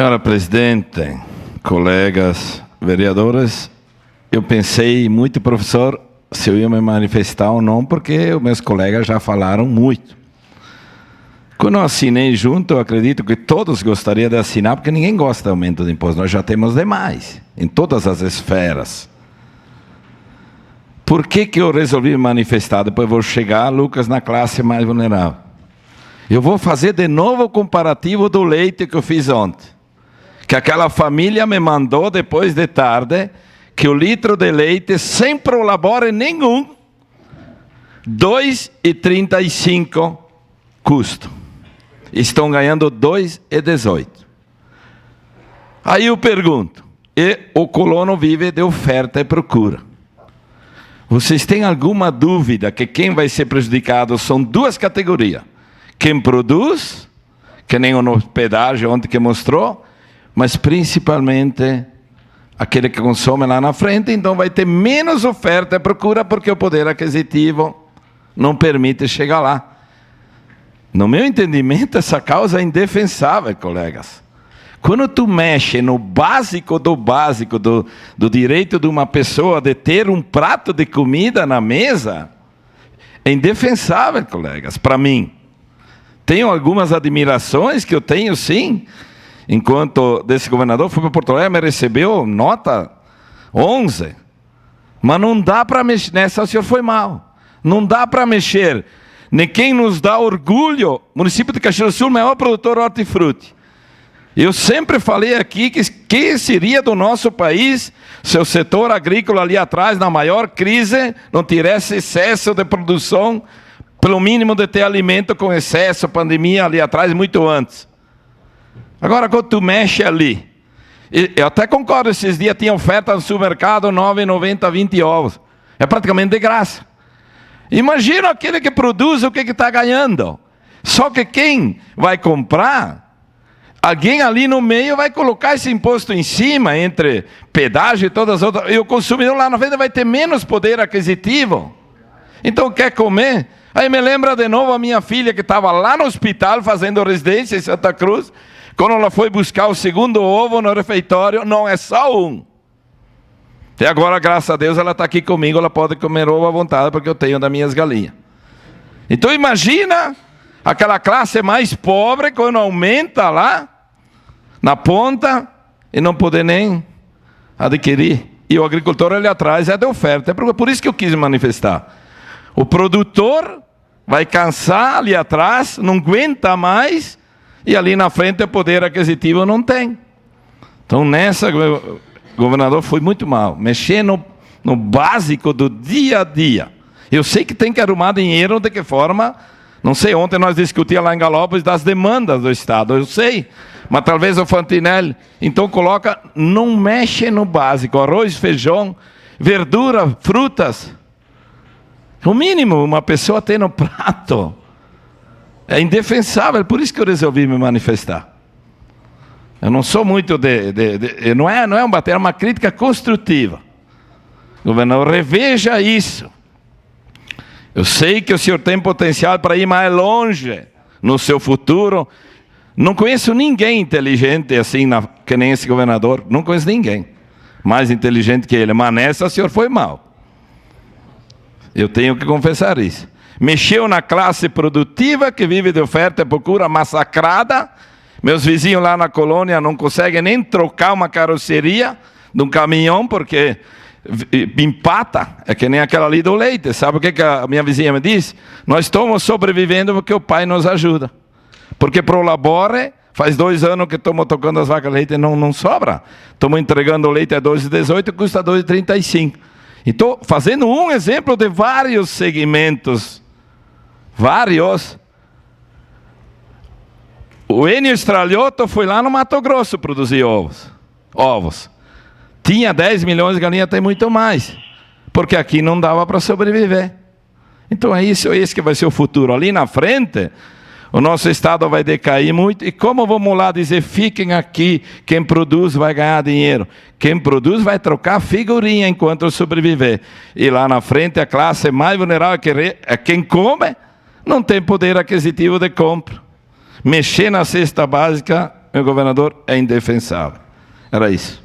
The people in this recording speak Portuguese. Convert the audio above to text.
Senhora presidente, colegas vereadores, eu pensei muito, professor, se eu ia me manifestar ou não, porque os meus colegas já falaram muito. Quando eu assinei junto, eu acredito que todos gostariam de assinar, porque ninguém gosta de aumento de imposto, nós já temos demais, em todas as esferas. Por que eu resolvi me manifestar? Depois eu vou chegar, Lucas, na classe mais vulnerável. Eu vou fazer de novo o comparativo do leite que eu fiz ontem. Que aquela família me mandou depois de tarde, que o litro de leite, sem prolabore nenhum, 2,35 custo. Estão ganhando 2,18. Aí eu pergunto, e o colono vive de oferta e procura. Vocês têm alguma dúvida que quem vai ser prejudicado são duas categorias? Quem produz, que nem o pedágio ontem que mostrou, mas principalmente aquele que consome lá na frente, então vai ter menos oferta e procura, porque o poder aquisitivo não permite chegar lá. No meu entendimento, essa causa é indefensável, colegas. Quando tu mexe no básico do direito de uma pessoa de ter um prato de comida na mesa, é indefensável, colegas, para mim. Tenho algumas admirações que eu tenho, sim. Enquanto desse governador, fui para Porto Alegre, me recebeu nota 11. Mas não dá para mexer, nessa o senhor foi mal. Não dá para mexer. Nem quem nos dá orgulho, município de Caxias do Sul, maior produtor de hortifruti. Eu sempre falei aqui que seria do nosso país se o setor agrícola ali atrás, na maior crise, não tivesse excesso de produção, pelo mínimo de ter alimento com excesso, pandemia ali atrás, muito antes. Agora, quando tu mexe ali, eu até concordo, esses dias tinha oferta no supermercado, 9,90, 20 ovos. É praticamente de graça. Imagina aquele que produz o que está ganhando. Só que quem vai comprar, alguém ali no meio vai colocar esse imposto em cima, entre pedágio e todas as outras, e o consumidor lá na frente vai ter menos poder aquisitivo. Então quer comer? Aí me lembra de novo a minha filha que estava lá no hospital fazendo residência em Santa Cruz, quando ela foi buscar o segundo ovo no refeitório, não é só um. E agora, graças a Deus, ela está aqui comigo, ela pode comer ovo à vontade, porque eu tenho das minhas galinhas. Então imagina aquela classe mais pobre, quando aumenta lá, na ponta, e não poder nem adquirir. E o agricultor ali atrás é de oferta. É por isso que eu quis manifestar. O produtor vai cansar ali atrás, não aguenta mais, e ali na frente o poder aquisitivo não tem. Então nessa, o governador foi muito mal. Mexer no básico do dia a dia. Eu sei que tem que arrumar dinheiro, de que forma? Não sei, ontem nós discutíamos lá em Galópolis das demandas do Estado, eu sei. Mas talvez o Fantinelli, então coloca, não mexe no básico, arroz, feijão, verdura, frutas. O mínimo uma pessoa tem no prato. É indefensável, por isso que eu resolvi me manifestar. Eu não sou muito não é um bater, é uma crítica construtiva. Governador, reveja isso. Eu sei que o senhor tem potencial para ir mais longe no seu futuro. Não conheço ninguém inteligente assim, que nem esse governador. Não conheço ninguém mais inteligente que ele. Mas nessa o senhor foi mal. Eu tenho que confessar isso. Mexeu na classe produtiva que vive de oferta e procura massacrada. Meus vizinhos lá na colônia não conseguem nem trocar uma carroceria de um caminhão porque empata. É que nem aquela ali do leite. Sabe o que a minha vizinha me disse? Nós estamos sobrevivendo porque o pai nos ajuda. Porque pro Labore, faz 2 anos que estamos tocando as vacas de leite e não sobra. Estamos entregando o leite a 2,18, custa 2,35. Então, fazendo um exemplo de vários segmentos, o Enio Stralhotto foi lá no Mato Grosso produzir ovos. Tinha 10 milhões de galinhas, tem muito mais, porque aqui não dava para sobreviver. Então é isso, esse que vai ser o futuro. Ali na frente, o nosso Estado vai decair muito. E como vamos lá dizer, fiquem aqui, quem produz vai ganhar dinheiro. Quem produz vai trocar figurinha enquanto sobreviver. E lá na frente a classe mais vulnerável é quem come, não tem poder aquisitivo de compra. Mexer na cesta básica meu governador é indefensável. Era isso.